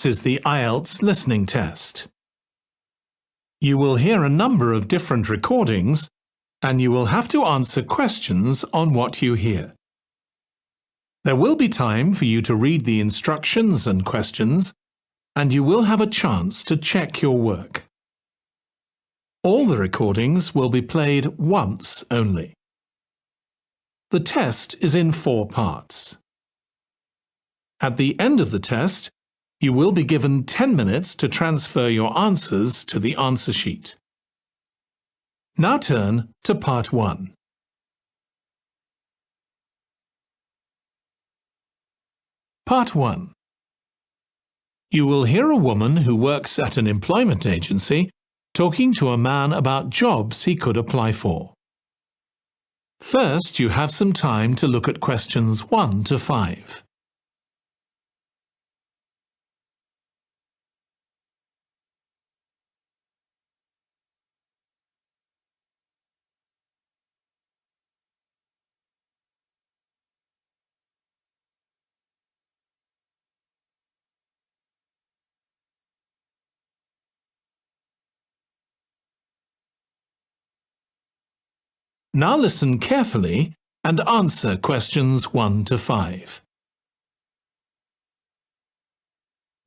This is the IELTS listening test. You will hear a number of different recordings and you will have to answer questions on what you hear. There will be time for you to read the instructions and questions, and you will have a chance to check your work. All the recordings will be played once only. The test is in 4 parts. At the end of the test, you will be given 10 minutes to transfer your answers to the answer sheet. Now turn to Part 1. Part 1. You will hear a woman who works at an employment agency talking to a man about jobs he could apply for. First, you have some time to look at questions 1 to 5. Now listen carefully and answer questions 1 to 5.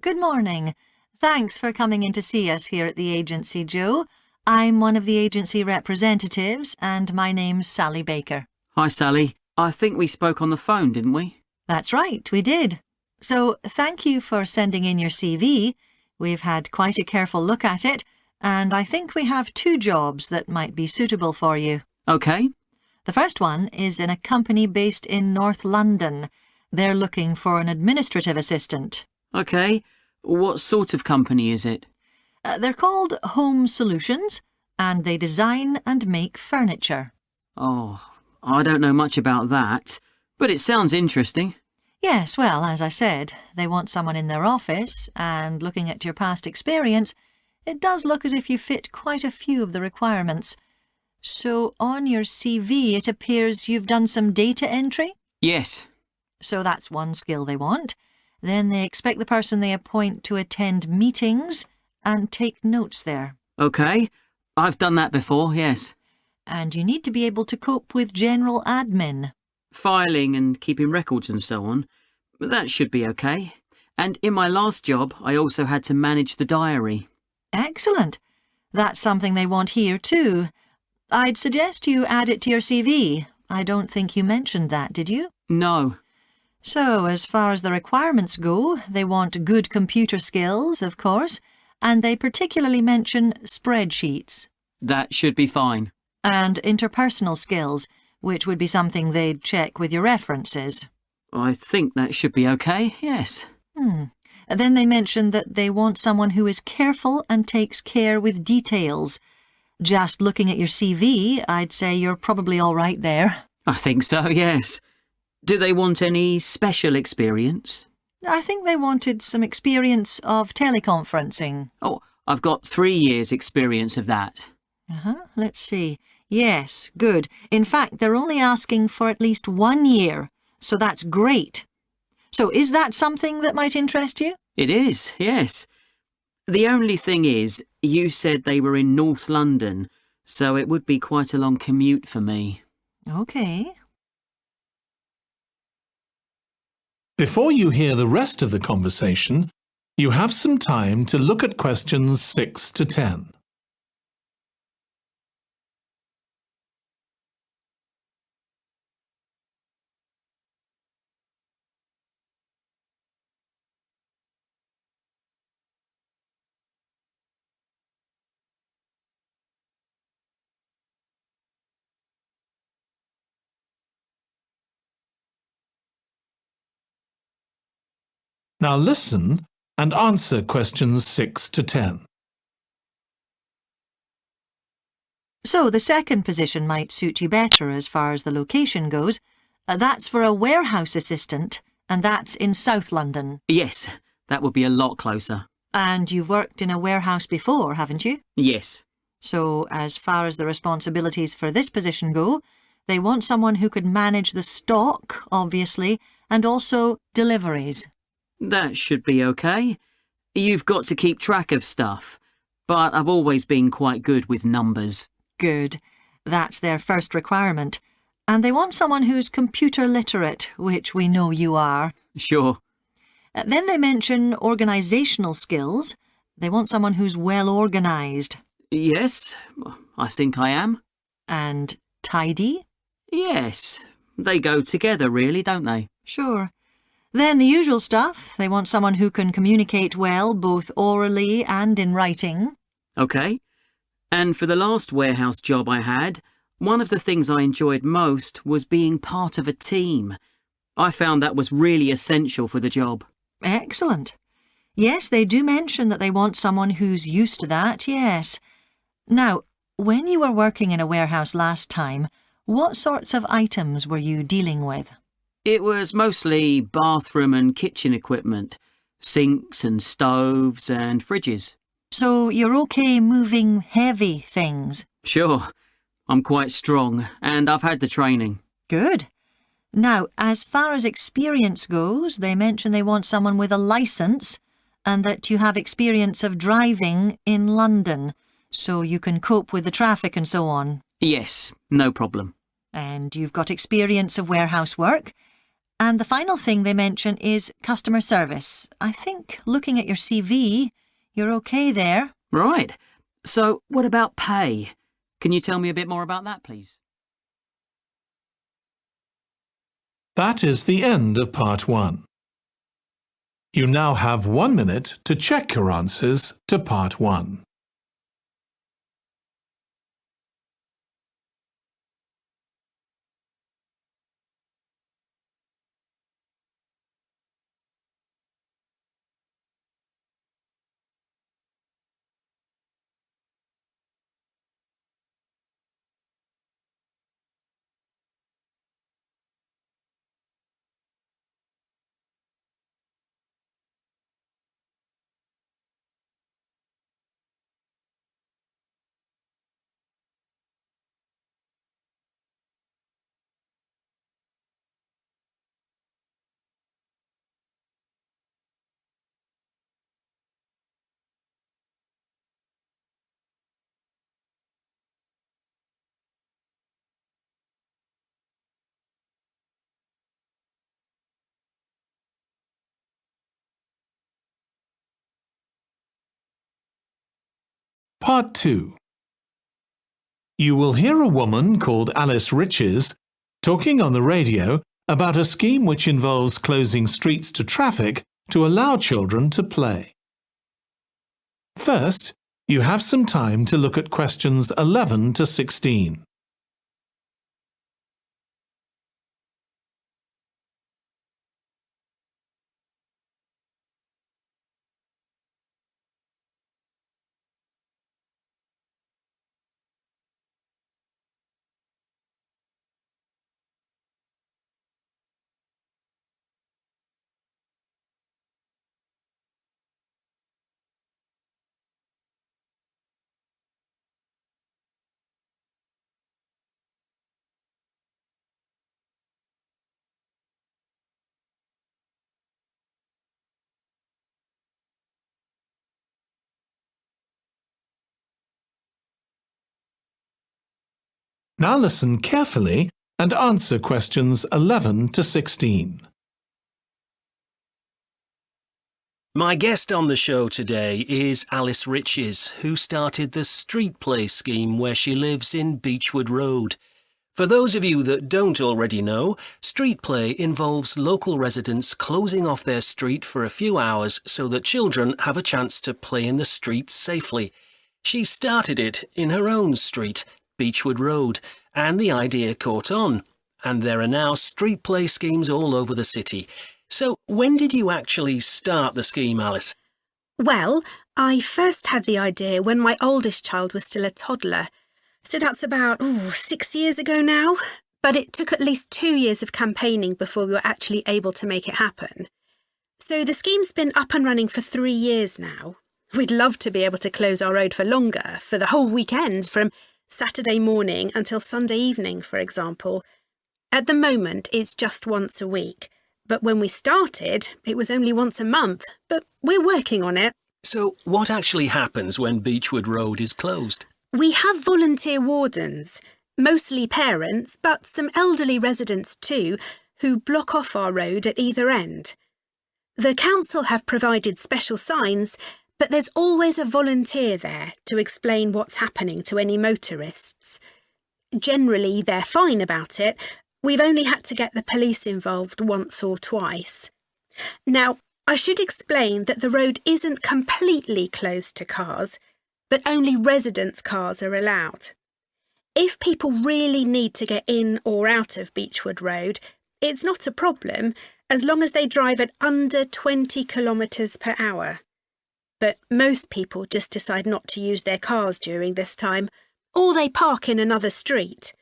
Good morning. Thanks for coming in to see us here at the agency, Joe. I'm one of the agency representatives and my name's Sally Baker. Hi, Sally. I think we spoke on the phone, didn't we? That's right, we did. So thank you for sending in your CV. We've had quite a careful look at it, and I think we have 2 jobs that might be suitable for you. OK. The first one is in a company based in North London. They're looking for an administrative assistant. OK. What sort of company is it? They're called Home Solutions, and they design and make furniture. Oh, I don't know much about that, but it sounds interesting. Yes, well, as I said, they want someone in their office, and looking at your past experience, it does look as if you fit quite a few of the requirements. So on your CV, it appears you've done some data entry? Yes. So that's one skill they want. Then they expect the person they appoint to attend meetings and take notes there. OK. I've done that before, yes. And you need to be able to cope with general admin. Filing and keeping records and so on. That should be OK. And in my last job, I also had to manage the diary. Excellent. That's something they want here too. I'd suggest you add it to your CV. I don't think you mentioned that, did you? No. So, as far as the requirements go, they want good computer skills, of course, and they particularly mention spreadsheets. That should be fine. And interpersonal skills, which would be something they'd check with your references. I think that should be OK, yes. Then they mention that they want someone who is careful and takes care with details. Just looking at your CV, I'd say you're probably all right there. I think so, yes. Do they want any special experience? I think they wanted some experience of teleconferencing. Oh, I've got 3 years' experience of that. Let's see. Yes, good. In fact, they're only asking for at least 1 year, so that's great. So is that something that might interest you? It is, yes. The only thing is, you said they were in North London, so it would be quite a long commute for me. OK. Before you hear the rest of the conversation, you have some time to look at questions 6 to 10. Now listen and answer questions 6 to 10. So the second position might suit you better as far as the location goes. That's for a warehouse assistant, and that's in South London. Yes, that would be a lot closer. And you've worked in a warehouse before, haven't you? Yes. So as far as the responsibilities for this position go, they want someone who could manage the stock, obviously, and also deliveries. That should be OK. You've got to keep track of stuff, but I've always been quite good with numbers. Good. That's their first requirement. And they want someone who's computer literate, which we know you are. Sure. Then they mention organisational skills. They want someone who's well organised. Yes, I think I am. And tidy? Yes, they go together really, don't they? Sure. Then the usual stuff. They want someone who can communicate well, both orally and in writing. OK. And for the last warehouse job I had, one of the things I enjoyed most was being part of a team. I found that was really essential for the job. Excellent. Yes, they do mention that they want someone who's used to that, yes. Now, when you were working in a warehouse last time, what sorts of items were you dealing with? It was mostly bathroom and kitchen equipment, sinks and stoves and fridges. So you're okay moving heavy things? Sure, I'm quite strong and I've had the training. Good. Now, as far as experience goes, they mention they want someone with a licence and that you have experience of driving in London, so you can cope with the traffic and so on. Yes, no problem. And you've got experience of warehouse work. And the final thing they mention is customer service. I think, looking at your CV, you're okay there. Right. So, what about pay? Can you tell me a bit more about that, please? That is the end of part 1. You now have 1 minute to check your answers to part 1. Part 2. You will hear a woman called Alice Riches talking on the radio about a scheme which involves closing streets to traffic to allow children to play. First, you have some time to look at questions 11 to 16. Now listen carefully and answer questions 11 to 16. My guest on the show today is Alice Riches, who started the Street Play scheme where she lives in Beechwood Road. For those of you that don't already know, Street Play involves local residents closing off their street for a few hours so that children have a chance to play in the streets safely. She started it in her own street, Beechwood Road, and the idea caught on. And there are now street play schemes all over the city. So when did you actually start the scheme, Alice? Well, I first had the idea when my oldest child was still a toddler. So that's about 6 years ago now. But it took at least 2 years of campaigning before we were actually able to make it happen. So the scheme's been up and running for 3 years now. We'd love to be able to close our road for longer, for the whole weekend, from Saturday morning until Sunday evening, for example. At the moment, it's just once a week. But when we started, it was only once a month. But we're working on it. So, what actually happens when Beechwood Road is closed? We have volunteer wardens, mostly parents, but some elderly residents too, who block off our road at either end. The council have provided special signs, but there's always a volunteer there to explain what's happening to any motorists. Generally, they're fine about it. We've only had to get the police involved once or twice. Now, I should explain that the road isn't completely closed to cars, but only residents' cars are allowed. If people really need to get in or out of Beechwood Road, it's not a problem as long as they drive at under 20 kilometres per hour. But most people just decide not to use their cars during this time, or they park in another street.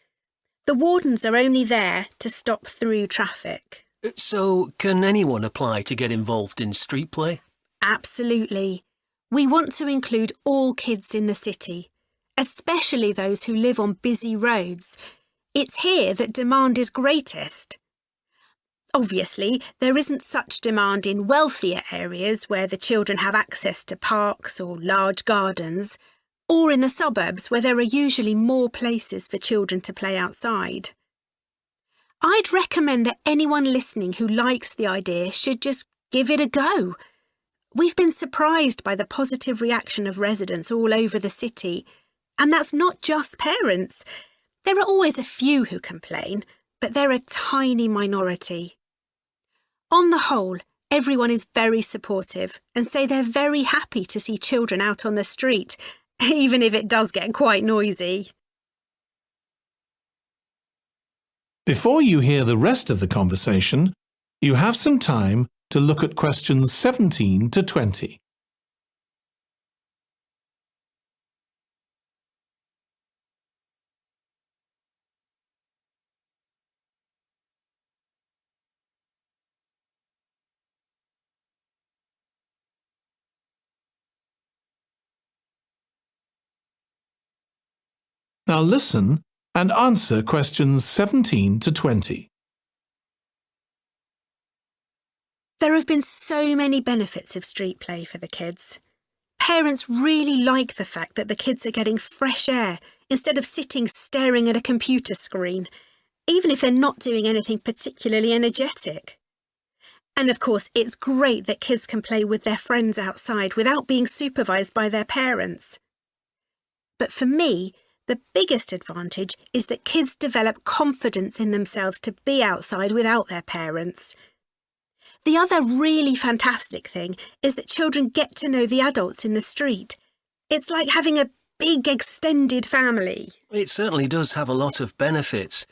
The wardens are only there to stop through traffic. So, can anyone apply to get involved in street play? Absolutely. We want to include all kids in the city, especially those who live on busy roads. It's here that demand is greatest. Obviously, there isn't such demand in wealthier areas where the children have access to parks or large gardens, or in the suburbs where there are usually more places for children to play outside. I'd recommend that anyone listening who likes the idea should just give it a go. We've been surprised by the positive reaction of residents all over the city, and that's not just parents. There are always a few who complain, but they're a tiny minority. On the whole, everyone is very supportive and say they're very happy to see children out on the street, even if it does get quite noisy. Before you hear the rest of the conversation, you have some time to look at questions 17 to 20. Now listen and answer questions 17 to 20. There have been so many benefits of street play for the kids. Parents really like the fact that the kids are getting fresh air instead of sitting staring at a computer screen, even if they're not doing anything particularly energetic. And of course, it's great that kids can play with their friends outside without being supervised by their parents. But for me, the biggest advantage is that kids develop confidence in themselves to be outside without their parents. The other really fantastic thing is that children get to know the adults in the street. It's like having a big extended family. It certainly does have a lot of benefits.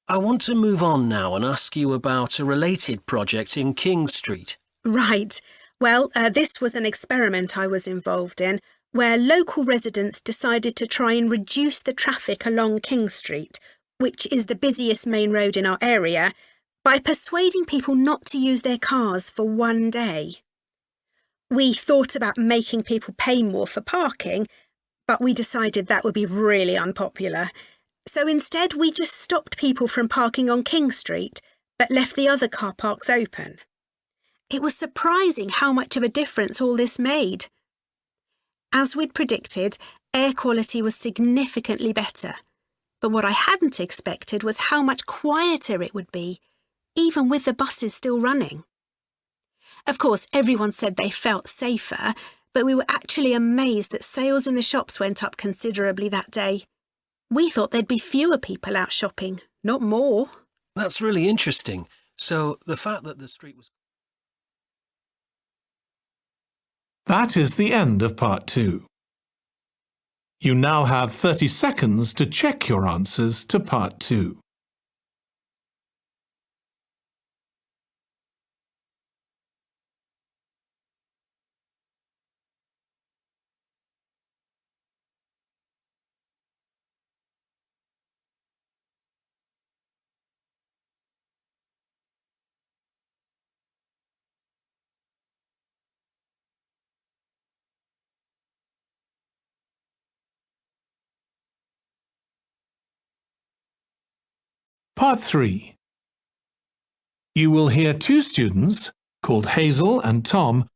I want to move on now and ask you about a related project in King Street. Right. Well, this was an experiment I was involved in, where local residents decided to try and reduce the traffic along King Street, which is the busiest main road in our area, by persuading people not to use their cars for one day. We thought about making people pay more for parking, but we decided that would be really unpopular. So instead, we just stopped people from parking on King Street, but left the other car parks open. It was surprising how much of a difference all this made. As we'd predicted, air quality was significantly better, but what I hadn't expected was how much quieter it would be, even with the buses still running. Of course, everyone said they felt safer, but we were actually amazed that sales in the shops went up considerably that day. We thought there'd be fewer people out shopping, not more. That's really interesting. So, the fact that the street was... That is the end of part 2. You now have 30 seconds to check your answers to part 2. Part 3. You will hear two students, called Hazel and Tom,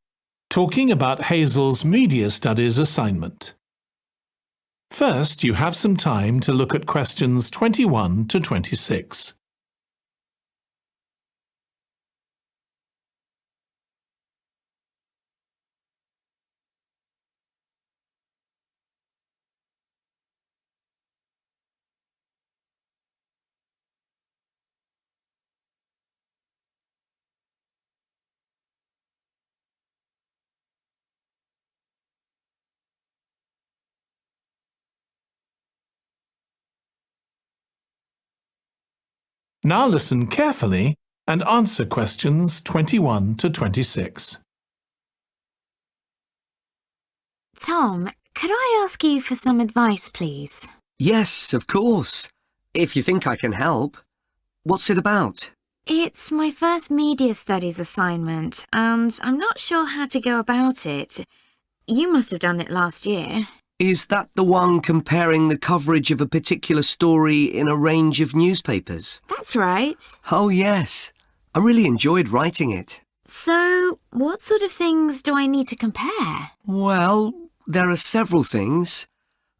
talking about Hazel's Media Studies assignment. First, you have some time to look at questions 21 to 26. Now listen carefully and answer questions 21 to 26. Tom, could I ask you for some advice, please? Yes, of course. If you think I can help. What's it about? It's my first media studies assignment, and I'm not sure how to go about it. You must have done it last year. Is that the one comparing the coverage of a particular story in a range of newspapers? That's right. Oh, yes. I really enjoyed writing it. So, what sort of things do I need to compare? Well, there are several things.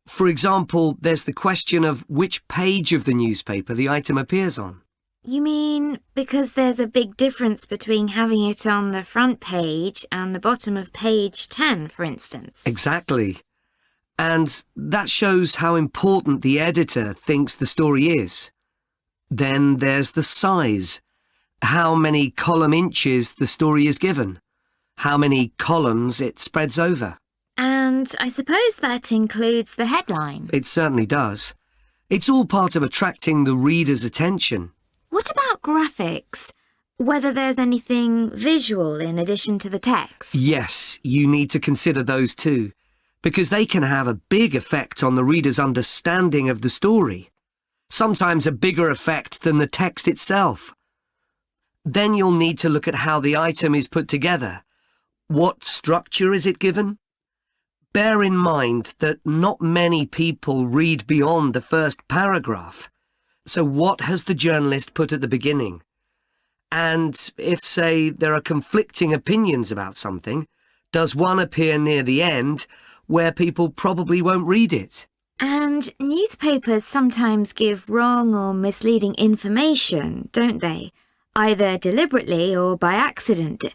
For example, there's the question of which page of the newspaper the item appears on. You mean because there's a big difference between having it on the front page and the bottom of page 10, for instance? Exactly. And that shows how important the editor thinks the story is. Then there's the size, how many column inches the story is given, how many columns it spreads over. And I suppose that includes the headline. It certainly does. It's all part of attracting the reader's attention. What about graphics? Whether there's anything visual in addition to the text? Yes, you need to consider those too, because they can have a big effect on the reader's understanding of the story, sometimes a bigger effect than the text itself. Then you'll need to look at how the item is put together. What structure is it given? Bear in mind that not many people read beyond the first paragraph. So what has the journalist put at the beginning? And if, say, there are conflicting opinions about something, does one appear near the end where people probably won't read it? And newspapers sometimes give wrong or misleading information, don't they? Either deliberately or by accident.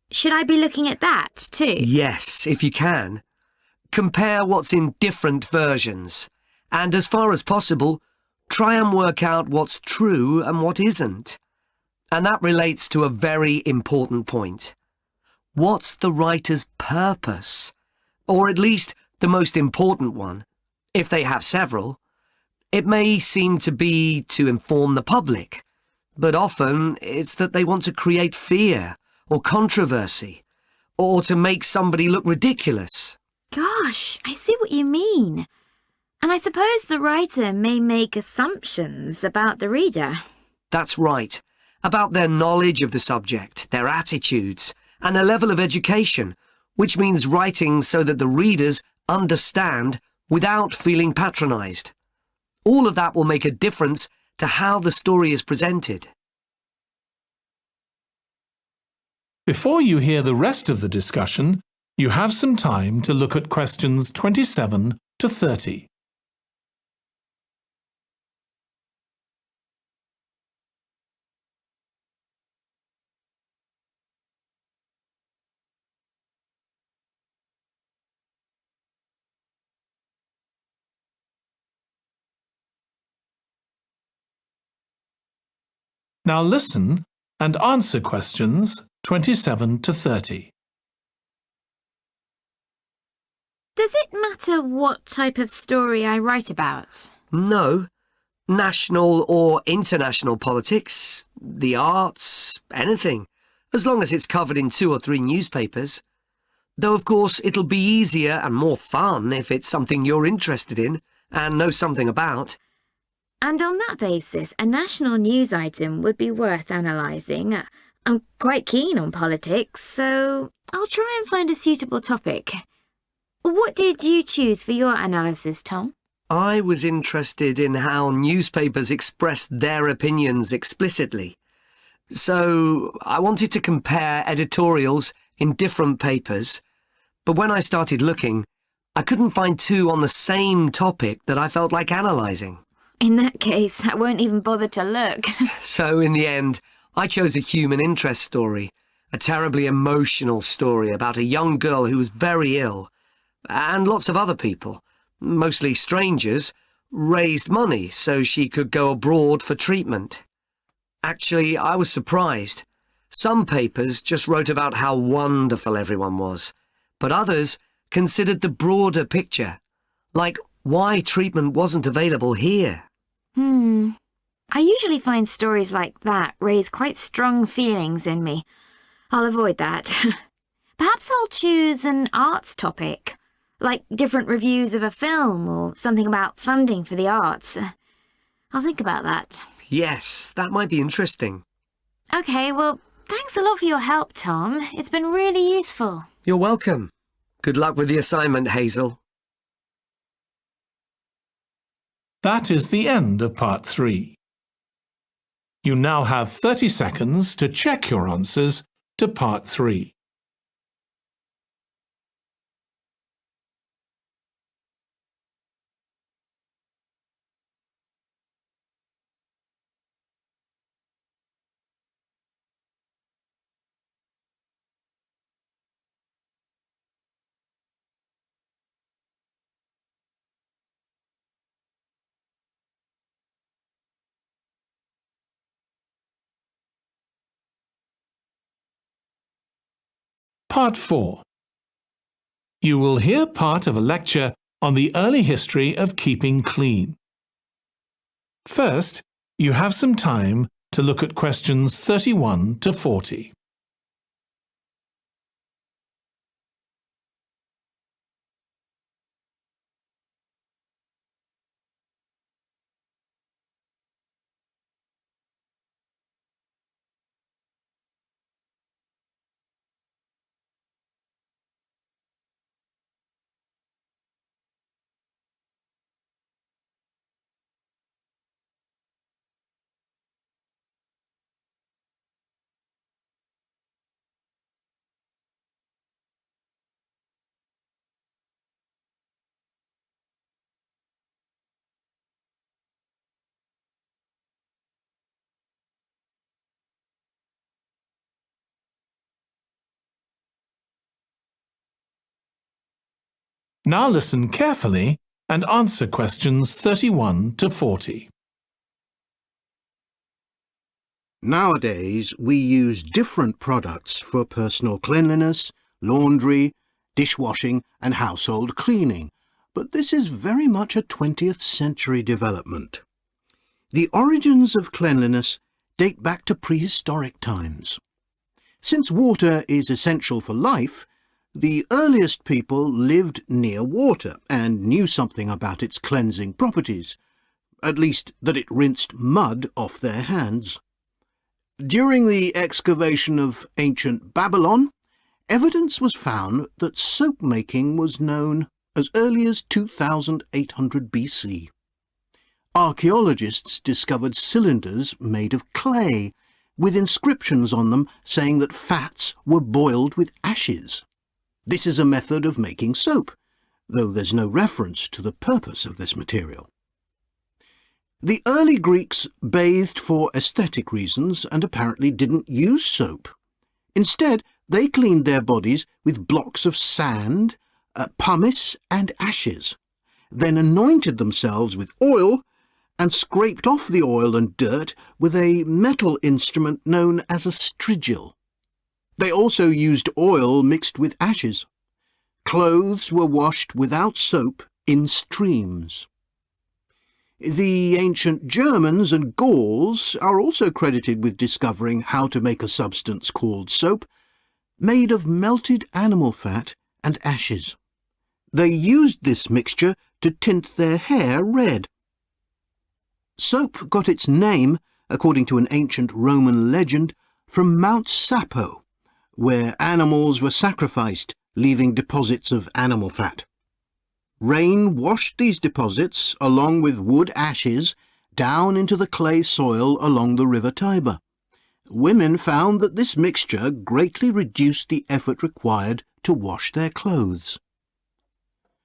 Should I be looking at that too? Yes, if you can. Compare what's in different versions, and as far as possible, try and work out what's true and what isn't. And that relates to a very important point. What's the writer's purpose? Or at least the most important one, if they have several. It may seem to be to inform the public, but often it's that they want to create fear or controversy, or to make somebody look ridiculous. Gosh, I see what you mean. And I suppose the writer may make assumptions about the reader. That's right. About their knowledge of the subject, their attitudes, and their level of education, which means writing so that the readers understand without feeling patronised. All of that will make a difference to how the story is presented. Before you hear the rest of the discussion, you have some time to look at questions 27 to 30. Now listen and answer questions 27 to 30. Does it matter what type of story I write about? No. National or international politics, the arts, anything, as long as it's covered in 2 or 3 newspapers. Though, of course, it'll be easier and more fun if it's something you're interested in and know something about. And on that basis, a national news item would be worth analysing. I'm quite keen on politics, so I'll try and find a suitable topic. What did you choose for your analysis, Tom? I was interested in how newspapers express their opinions explicitly. So I wanted to compare editorials in different papers But when I started looking, I couldn't find two on the same topic that I felt like analysing. In that case, I won't even bother to look. So in the end, I chose a human interest story, a terribly emotional story about a young girl who was very ill, and lots of other people, mostly strangers, raised money so she could go abroad for treatment. Actually, I was surprised. Some papers just wrote about how wonderful everyone was, but others considered the broader picture, like why treatment wasn't available here. I usually find stories like that raise quite strong feelings in me. I'll avoid that. Perhaps I'll choose an arts topic, like different reviews of a film or something about funding for the arts. I'll think about that. Yes, that might be interesting. Okay, well, thanks a lot for your help, Tom. It's been really useful. You're welcome. Good luck with the assignment, Hazel. That is the end of part 3. You now have 30 seconds to check your answers to part 3. Part 4. You will hear part of a lecture on the early history of keeping clean. First, you have some time to look at questions 31 to 40. Now listen carefully and answer questions 31 to 40. Nowadays, we use different products for personal cleanliness, laundry, dishwashing and household cleaning, but this is very much a 20th century development. The origins of cleanliness date back to prehistoric times. Since water is essential for life, the earliest people lived near water and knew something about its cleansing properties, at least that it rinsed mud off their hands. During the excavation of ancient Babylon, evidence was found that soap making was known as early as 2800 BC. Archaeologists discovered cylinders made of clay, with inscriptions on them saying that fats were boiled with ashes. This is a method of making soap, though there's no reference to the purpose of this material. The early Greeks bathed for aesthetic reasons and apparently didn't use soap. Instead, they cleaned their bodies with blocks of sand, pumice and ashes, then anointed themselves with oil and scraped off the oil and dirt with a metal instrument known as a strigil. They also used oil mixed with ashes. Clothes were washed without soap in streams. The ancient Germans and Gauls are also credited with discovering how to make a substance called soap, made of melted animal fat and ashes. They used this mixture to tint their hair red. Soap got its name, according to an ancient Roman legend, from Mount Sapo, where animals were sacrificed, leaving deposits of animal fat. Rain washed these deposits, along with wood ashes, down into the clay soil along the river Tiber. Women found that this mixture greatly reduced the effort required to wash their clothes.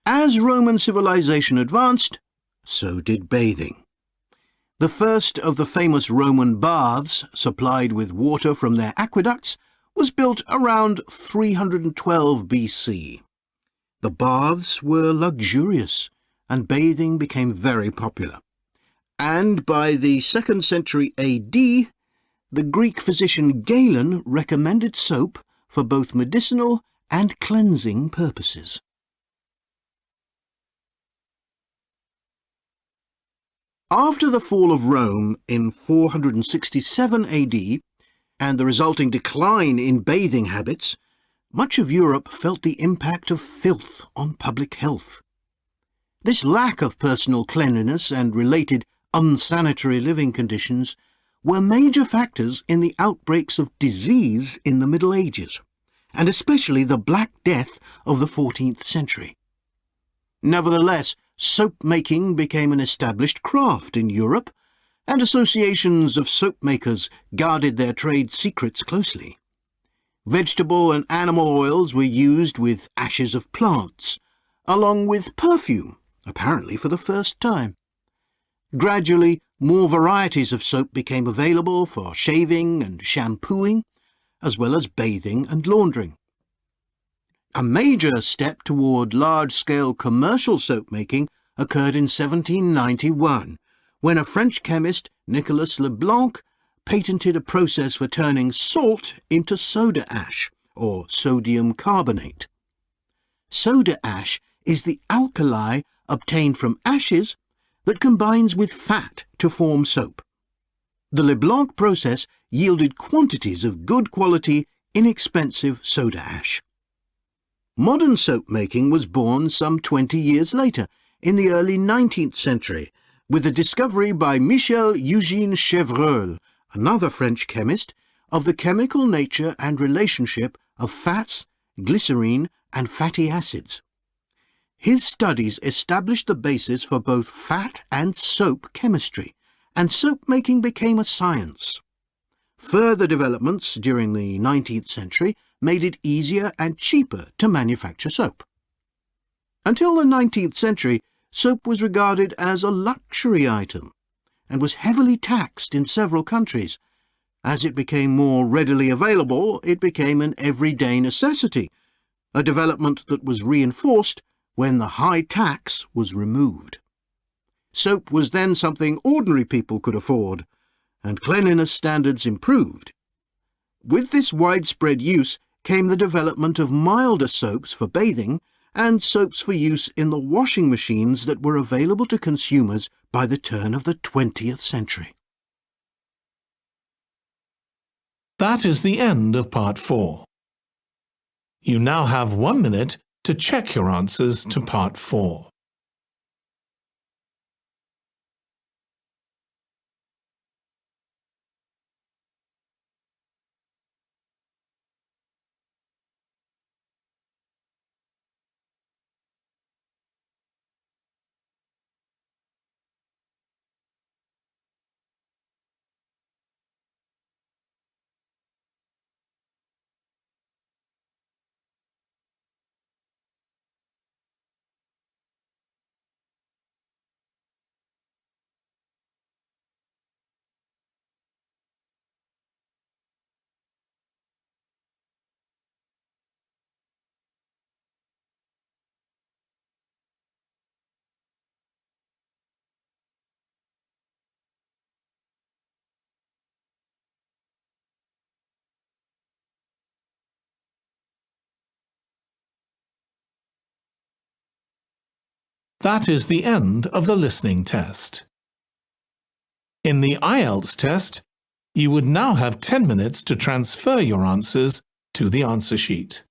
As Roman civilization advanced, so did bathing. The first of the famous Roman baths, supplied with water from their aqueducts, was built around 312 BC. The baths were luxurious, and bathing became very popular. And by the 2nd century AD, the Greek physician Galen recommended soap for both medicinal and cleansing purposes. After the fall of Rome in 467 AD and the resulting decline in bathing habits, much of Europe felt the impact of filth on public health. This lack of personal cleanliness and related unsanitary living conditions were major factors in the outbreaks of disease in the Middle Ages, and especially the Black Death of the 14th century. Nevertheless, soap-making became an established craft in Europe, and associations of soap makers guarded their trade secrets closely. Vegetable and animal oils were used with ashes of plants, along with perfume, apparently for the first time. Gradually, more varieties of soap became available for shaving and shampooing, as well as bathing and laundering. A major step toward large-scale commercial soap-making occurred in 1791, when a French chemist, Nicolas Leblanc, patented a process for turning salt into soda ash, or sodium carbonate. Soda ash is the alkali obtained from ashes that combines with fat to form soap. The Leblanc process yielded quantities of good quality, inexpensive soda ash. Modern soap making was born some 20 years later, in the early 19th century, with the discovery by Michel-Eugène Chevreul, another French chemist, of the chemical nature and relationship of fats, glycerine and fatty acids. His studies established the basis for both fat and soap chemistry, and soap-making became a science. Further developments during the 19th century made it easier and cheaper to manufacture soap. Until the 19th century, soap was regarded as a luxury item and was heavily taxed in several countries. As it became more readily available, it became an everyday necessity, a development that was reinforced when the high tax was removed. Soap was then something ordinary people could afford, and cleanliness standards improved. With this widespread use came the development of milder soaps for bathing and soaps for use in the washing machines that were available to consumers by the turn of the 20th century. That is the end of Part 4. You now have 1 minute to check your answers to Part 4. That is the end of the listening test. In the IELTS test, you would now have 10 minutes to transfer your answers to the answer sheet.